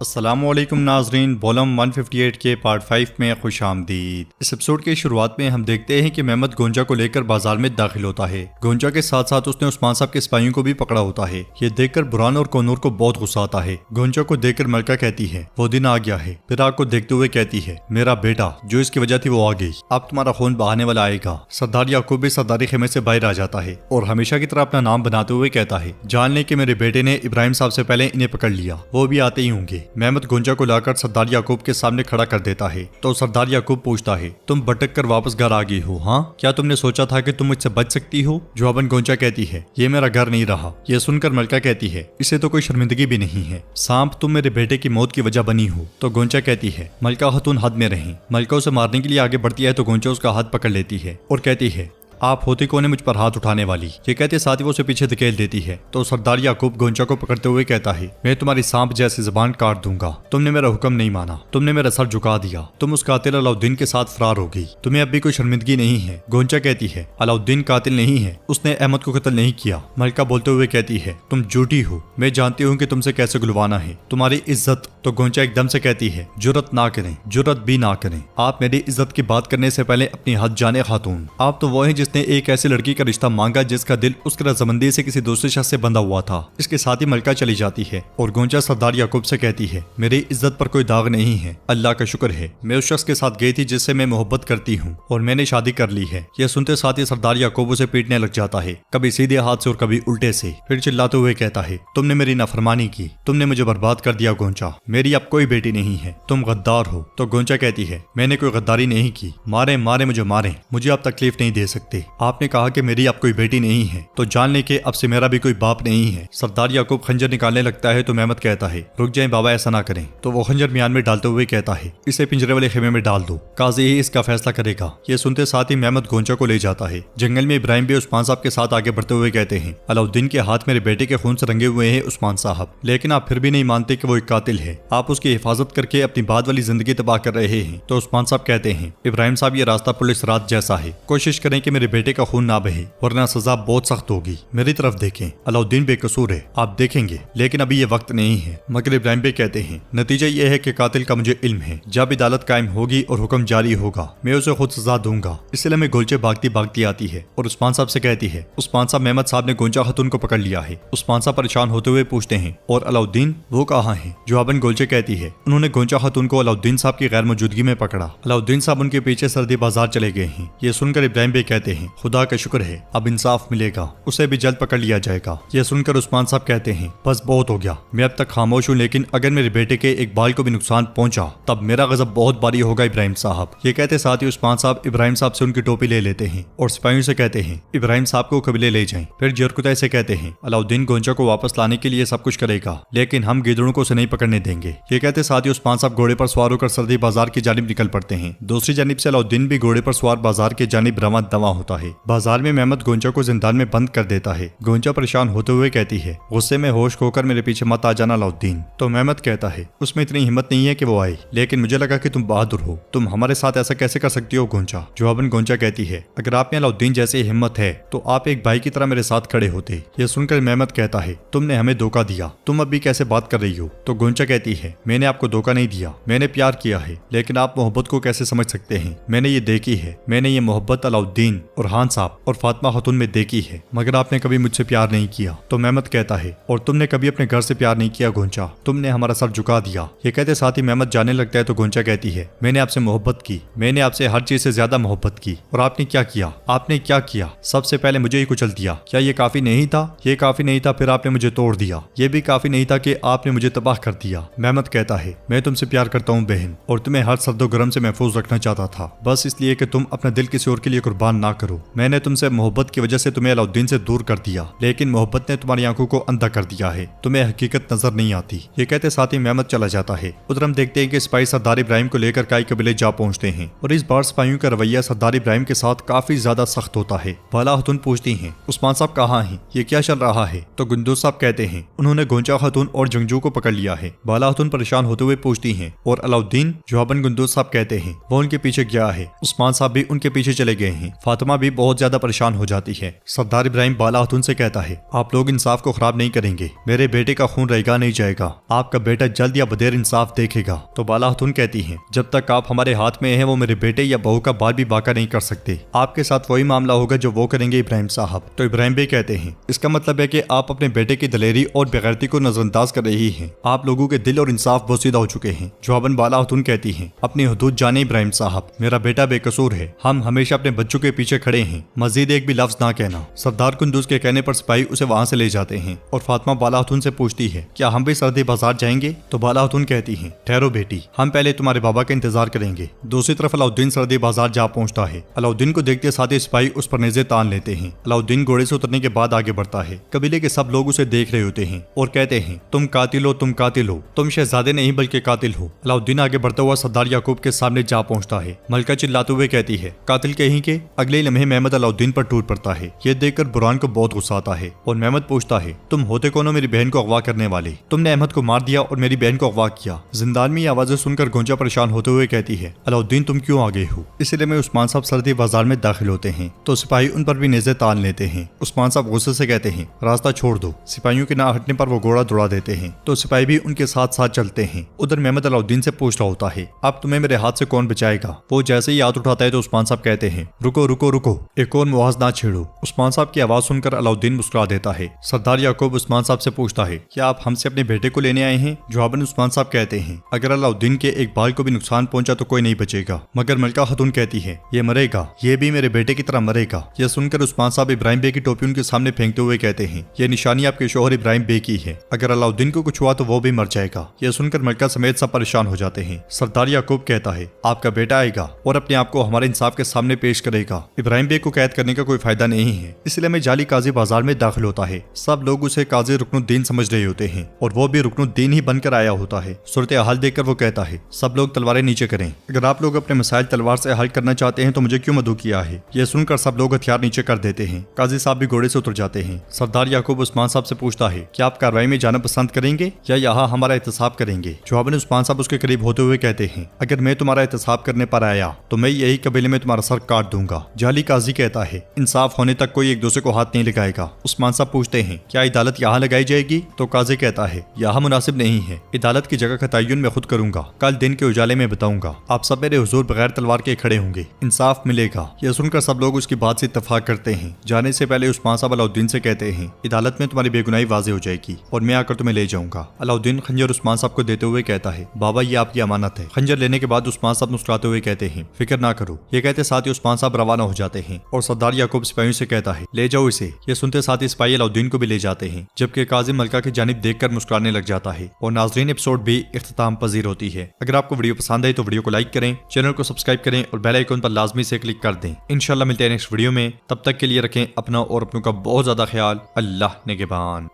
अस्सलामुअलैकुम नाजरीन, वॉल्यूम 158 के पार्ट 5 में खुश आमदीद। इस एपिसोड की शुरुआत में हम देखते हैं कि मेहमद गोंजा को लेकर बाजार में दाखिल होता है। गोंजा के साथ साथ उसने उस्मान साहब के सिपाहियों को भी पकड़ा होता है। ये देखकर बुरहान और कोनूर को बहुत गुस्सा आता है। गोंजा को देखकर मलका कहती है वो दिन आ गया है। फिराक को देखते हुए कहती है मेरा बेटा जो इसकी वजह थी वो आ गई, अब तुम्हारा खून बहाने वाला आएगा। सरदार याकूब भी सरदारी खेमे से बाहर आ जाता है और हमेशा की तरह अपना नाम बनाते हुए कहता है जान ले कि मेरे बेटे ने इब्राहिम साहब से पहले इन्हें पकड़ लिया, वो भी आते ही होंगे। मेहमद गोंजा को लाकर सरदार याकूब के सामने खड़ा कर देता है तो सरदार याकूब पूछता है तुम भटक कर वापस घर आ गई हो? हाँ, क्या तुमने सोचा था कि तुम मुझसे बच सकती हो? जवाबन गोंजा कहती है ये मेरा घर नहीं रहा। यह सुनकर मलका कहती है इसे तो कोई शर्मिंदगी भी नहीं है, सांप तुम मेरे बेटे की मौत की वजह बनी हो। तो गोंजा कहती है मलका खतून हद में रहें। मलका उसे मारने के लिए आगे बढ़ती है तो गोंजा उसका हाथ पकड़ लेती है और कहती है आप होती कौन है मुझ पर हाथ उठाने वाली? ये कहते साथ ही वो उसे पीछे धकेल देती है तो सरदार याकूब गोंजा को पकड़ते हुए कहता है मैं तुम्हारी सांप जैसी जुबान काट दूंगा। तुमने मेरा हुक्म नहीं माना, तुमने मेरा सर झुका दिया, तुम उस कातिल अलाउद्दीन के साथ फरार हो गई, तुम्हें अब भी कोई शर्मिंदगी नहीं है। गोंजा कहती है अलाउद्दीन कातिल नहीं है, उसने अहमद को कत्ल नहीं किया। मलका बोलते हुए कहती है तुम झूठी हो, मैं जानती हूँ कि तुमसे कैसे गुलवाना है, तुम्हारी इज्जत। तो गोंजा एकदम से कहती है जुर्रत ना करें, जुर्रत भी ना करें। आप मेरी इज्जत की बात करने से पहले अपनी हद जाने खातून। आप तो वो हैं जिसने एक ऐसी लड़की का रिश्ता मांगा जिसका दिल उसके रजामंदी से किसी दूसरे शख्स से बंधा हुआ था। इसके साथ ही मलका चली जाती है और गोंजा सरदार याकूब से कहती है मेरी इज्जत पर कोई दाग नहीं है, अल्लाह का शुक्र है मैं उस शख्स के साथ गई थी जिससे मैं मोहब्बत करती हूँ और मैंने शादी कर ली है। यह सुनते साथ ही सरदार याकूब उसे पीटने लग जाता है, कभी सीधे हाथ से और कभी उल्टे से। फिर चिल्लाते हुए कहता है तुमने मेरी नाफरमानी की, तुमने मुझे बर्बाद कर दिया गोंजा, मेरी अब कोई बेटी नहीं है, तुम गद्दार हो। तो गोंजा कहती है मैंने कोई गद्दारी नहीं की, मारे मारे मुझे मारे, मुझे आप तकलीफ नहीं दे सकते। आपने कहा कि मेरी अब कोई बेटी नहीं है तो जान ले कि अब से मेरा भी कोई बाप नहीं है। सरदार याकूब खंजर निकालने लगता है तो मेहमद कहता है रुक जाएं बाबा, ऐसा ना करें। तो वो खंजर म्यान में डालते हुए कहता है इसे पिंजरे वाले खेमे में डाल दो, काजी ही इसका फैसला करेगा। ये सुनते साथ ही मेहमद गोंजा को ले जाता है। जंगल में इब्राहिम भी उस्मान साहब के साथ आगे बढ़ते हुए कहते हैं अलाउद्दीन के हाथ मेरे बेटे के खून से रंगे हुए हैं उस्मान साहब, लेकिन आप फिर भी नहीं मानते कि वो एक कातिल है, आप उसकी हिफाजत करके अपनी बाद वाली जिंदगी तबाह कर रहे हैं। तो उस्मान साहब कहते हैं इब्राहिम साहब ये रास्ता पुलिस रात जैसा है, कोशिश करें कि मेरे बेटे का खून ना बहे वरना सजा बहुत सख्त होगी। मेरी तरफ देखें, अलाउद्दीन बेकसूर है, आप देखेंगे, लेकिन अभी ये वक्त नहीं है। मगर इब्राहिम बे कहते हैं नतीजा ये है कि कातिल का मुझे इल्म है, जब अदालत कायम होगी और हुक्म जारी होगा मैं उसे खुद सजा दूंगा। इसलिए मैं गोलचे भागती भागती आती है और उस्मान साहब से कहती है उस्मान साहब मेहमद साहब ने गोंजा खातून को पकड़ लिया है। उस्मान साहब परेशान होते हुए पूछते हैं और अलाउद्दीन वो कहाँ है? जवाबन गोलचे कहती है उन्होंने गोंजा खातून को अलाउद्दीन साहब की गैर मौजूदगी में पकड़ा, अलाउद्दीन साहब उनके पीछे सर्दी बाजार चले गए हैं। ये सुनकर इब्राहिम बे कहते हैं खुदा का शुक्र है अब इंसाफ मिलेगा, उसे भी जल्द पकड़ लिया जाएगा। यह सुनकर उस्मान साहब कहते हैं बस बहुत हो गया, मैं अब तक खामोश हूँ, लेकिन अगर मेरे बेटे के एक बाल को भी नुकसान पहुंचा तब मेरा गजब बहुत भारी होगा इब्राहिम साहब। ये कहते साथ ही उस्मान साहब इब्राहिम साहब से उनकी टोपी ले लेते हैं और सिपाहियों से कहते हैं इब्राहिम साहब को कबीले ले जाएं। फिर जरकुतै से कहते हैं अलाउद्दीन गोंजा को वापस लाने के लिए सब कुछ करेगा, लेकिन हम गिदड़ों को उसे नहीं पकड़ने देंगे। ये कहते साथ ही उस्मान साहब घोड़े पर सवार होकर सर्दी बाजार की जानिब निकल पड़ते हैं। दूसरी जानिब से अलाउद्दीन भी घोड़े पर सवार बाजार की जानिब रवां दवा होता है। बाजार में मेहमद गोंजा को जिंदान में बंद कर देता है। गोंजा परेशान होते हुए कहती है गुस्से में होश खोकर मेरे पीछे मत आ जाना अलाउद्दीन। तो मेहमद कहता है उसमें इतनी हिम्मत नहीं है कि वो आए, लेकिन मुझे लगा कि तुम बहादुर हो, तुम हमारे साथ ऐसा कैसे कर सकती हो गोंजा? जवाबन गोंजा कहती है अगर आप में अलाउद्दीन जैसी हिम्मत है तो आप एक भाई की तरह मेरे साथ खड़े होते। यह सुनकर मेहमद कहता है तुमने हमें धोखा दिया, तुम अभी कैसे बात कर रही हो? तो गोंजा कहती है मैंने आपको धोखा नहीं दिया, मैंने प्यार किया है, लेकिन आप मोहब्बत को कैसे समझ सकते हैं? मैंने ये देखी है, मैंने ये मोहब्बत अलाउद्दीन और खान साहब और फातिमा खातून में देखी है, मगर आपने कभी मुझसे प्यार नहीं किया। तो मेहमद कहता है और तुमने कभी अपने घर से प्यार नहीं किया गोंजा, तुमने हमारा सर झुका दिया। ये कहते साथ ही मेहमद जाने लगता है तो गोंजा कहती है मैंने आपसे मोहब्बत की, मैंने आपसे हर चीज से ज्यादा मोहब्बत की, और आपने क्या किया? आपने क्या किया? सबसे पहले मुझे ही कुचल दिया, क्या ये काफी नहीं था? ये काफी नहीं था, फिर आपने मुझे तोड़ दिया, ये भी काफी नहीं था कि आपने मुझे तबाह कर दिया। मेहमद कहता है मैं तुमसे प्यार करता हूँ बहन, और तुम्हें हर सर्दो गर्म से महफूज रखना चाहता था, बस इसलिए कि तुम अपना दिल किसी और के लिए कुर्बान ना करो। मैंने तुमसे मोहब्बत की वजह से तुम्हें अलाउद्दीन से दूर कर दिया, लेकिन मोहब्बत ने तुम्हारी आंखों को अंधा कर दिया है, तुम्हें हकीकत नजर नहीं आती। ये कहते साथ ही मेहमद चला जाता है। उधर हम देखते हैं कि सिपाही सरदार इब्राहिम को लेकर काई कबीले जा पहुंचते हैं और इस बार सिपाहियों का रवैया सरदार इब्राहिम के साथ काफी ज्यादा सख्त होता है। बाला खातून पूछती हैं उस्मान साहब कहाँ हैं, ये क्या चल रहा है? तो गुंदूज साहब कहते हैं उन्होंने गोंजा खातून और जंगजू को पकड़ लिया है। बाला खातून परेशान होते हुए पूछती हैं और अलाउद्दीन? जवाबन गुंदूज साहब कहते हैं वो उनके पीछे गया है, उस्मान साहब भी उनके पीछे चले गए हैं। फातिमा फातिमा भी बहुत ज्यादा परेशान हो जाती है। सरदार इब्राहिम बाला खातून से कहता है, आप लोग इंसाफ को खराब नहीं करेंगे, मेरे बेटे का खून रहेगा नहीं जाएगा, आपका बेटा जल्द या बदेर इंसाफ देखेगा। तो बाला खातून कहती है, जब तक आप हमारे हाथ में हैं वो मेरे बेटे या बहू का बाल भी बाका नहीं कर सकते, आपके साथ वही मामला होगा जो वो करेंगे इब्राहिम साहब। तो इब्राहिम भी कहते हैं, इसका मतलब है कि आप अपने बेटे की दलेरी और बेगैरती को नजरअंदाज कर रही हैं, आप लोगों के दिल और इंसाफ बोसीदा हो चुके हैं। जवाबन बाला खातून कहती हैं, अपनी हदूद जाने इब्राहिम साहब, मेरा बेटा बेकसूर है, हम हमेशा अपने बच्चों के पीछे खड़े हैं, मजीद एक भी लफ्ज ना कहना। सरदार कुंदूज के कहने पर सिपाही उसे वहाँ से ले जाते हैं और फातिमा बाला खातून से पूछती है, क्या हम भी सरदी बाजार जाएंगे? तो बाला खातून कहती है, ठहरो बेटी, हम पहले तुम्हारे बाबा का इंतजार करेंगे। दूसरी तरफ अलाउद्दीन सरदी बाजार जा पहुंचता है। अलाउद्दीन को देखते साथ ही सिपाही उस पर नेज़े तान लेते हैं। अलाउद्दीन घोड़े से उतरने के बाद आगे बढ़ता है। कबीले के सब लोग उसे देख रहे होते हैं और कहते हैं, तुम कातिल हो, तुम कातिल हो, तुम शहजादे नहीं बल्कि कातिल हो। अलाउद्दीन आगे बढ़ता हुआ सरदार याकूब के सामने जा पहुंचता है। मलका चिल्लाते हुए कहती है, कातिल कहीं के। अगले लम्हे मेहमद अलाउद्दीन पर टूट पड़ता है। ये देखकर बुरहान को बहुत गुस्सा आता है और मेहमद पूछता है, तुम होते कौन हो मेरी बहन को अगवा करने वाले? तुमने अहमद को मार दिया और मेरी बहन को अगवा किया। जिंदान में आवाजें सुनकर गोंजा परेशान होते हुए कहती है, अलाउद्दीन तुम क्यों आ गए हो? इसीलिए में उस्मान साहब सरदी बाजार में दाखिल होते हैं तो सिपाही उन पर भी नेज़े तान लेते हैं। उस्मान साहब गुस्से से कहते हैं, रास्ता छोड़ दो। सिपाहियों के ना हटने पर वो घोड़ा दौड़ा देते हैं तो सिपाही भी उनके साथ साथ चलते हैं। उधर मेहमद अलाउद्दीन से पूछ रहा होता है, अब तुम्हें मेरे हाथ से कौन बचाएगा? वो जैसे ही हाथ उठाता है तो उस्मान साहब कहते हैं, रुको रुको रुको, एक और मुआज ना छेड़ो। उस्मान साहब की आवाज सुनकर अलाउद्दीन मुस्कुरा देता है। सरदार याकूब उस्मान साहब से पूछता है, क्या आप हमसे अपने बेटे को लेने आए हैं? जवाबन उस्मान साहब कहते हैं, अगर अलाउद्दीन के एक बाल को भी नुकसान पहुंचा तो कोई नहीं बचेगा, मगर मलका खातून कहती है, ये मरेगा, ये भी मेरे बेटे की तरह मरेगा। यह सुनकर उस्मान साहब इब्राहिम बे की टोपी उनके सामने फेंकते हुए कहते हैं, यह निशानी आपके शोहर इब्राहिम बे की है, अगर अलाउद्दीन को कुछ हुआ तो वो भी मर जाएगा। यह सुनकर मलका समेत सब परेशान हो जाते हैं। सरदार याकूब कहता है, आपका बेटा आएगा और अपने आप को हमारे इंसाफ के सामने पेश करेगा। इब्राहिम बे को कैद करने का कोई फायदा नहीं है, इसलिए मैं जाली काजी बाजार में दाखिल होता है। सब लोग उसे काजी रुकनुद्दीन समझ रहे होते हैं और वो भी रुकनुद्दीन ही बनकर आया होता है। सूरत हाल देखकर वो कहता है, सब लोग तलवारें नीचे करें, अगर आप लोग अपने मसाइल तलवार से हल करना चाहते हैं तो मुझे क्यों मदऊ किया है? यह सुनकर सब लोग हथियार नीचे कर देते हैं। काजी साहब भी घोड़े से उतर जाते हैं। सरदार याकूब उस्मान साहब से पूछता है, क्या आप कार्रवाई में जाना पसंद करेंगे या यहाँ हमारा एहतसाब करेंगे? जवाबन उस्मान साहब उसके करीब होते हुए कहते हैं, अगर मैं तुम्हारा एहतसाब करने पर आया तो मैं यही कबीले में तुम्हारा सर काट दूंगा। जाली काजी कहता है, इंसाफ होने तक कोई एक दूसरे को हाथ नहीं लगाएगा। उस्मान साहब पूछते हैं, क्या अदालत यहाँ लगाई जाएगी? तो काजी कहता है, यहाँ मुनासिब नहीं है, अदालत की जगह का तयन मैं खुद करूंगा, कल दिन के उजाले में बताऊंगा, आप सब मेरे हुजूर बगैर तलवार के खड़े होंगे, इंसाफ मिलेगा। यह सुनकर सब लोग उसकी बात से इत्तेफाक करते हैं। जाने से पहले उस्मान साहब अलाउद्दीन से कहते हैं, अदालत में तुम्हारी बेगुनाही वाज़ेह हो जाएगी और मैं आकर तुम्हें ले जाऊंगा। अलाउद्दीन खंजर उस्मान साहब को देते हुए कहता है, बाबा ये आपकी अमानत है। खंजर लेने के बाद उस्मान साहब मुस्कुराते हुए कहते हैं, फिक्र ना करो। ये कहते साथ ही उस्मान साहब रवाना हो जाते हैं और सरदार याकूब सिपाहियों से कहता है, ले जाओ इसे। ये सुनते साथ ही सिपाही अलाउद्दीन को भी ले जाते हैं, जबकि काजी मलका की जानिब देखकर मुस्कुराने लग जाता है। और नाज़रीन, एपिसोड भी इख्तिताम पजीर होती है। अगर आपको वीडियो पसंद आई तो वीडियो को लाइक करें, चैनल को सब्सक्राइब करें और बेल आइकन पर लाजमी से क्लिक कर दें। इंशाल्लाह मिलते हैं नेक्स्ट वीडियो में, तब तक के लिए रखें अपना और अपनों का बहुत ज्यादा ख्याल। अल्लाह निगहबान।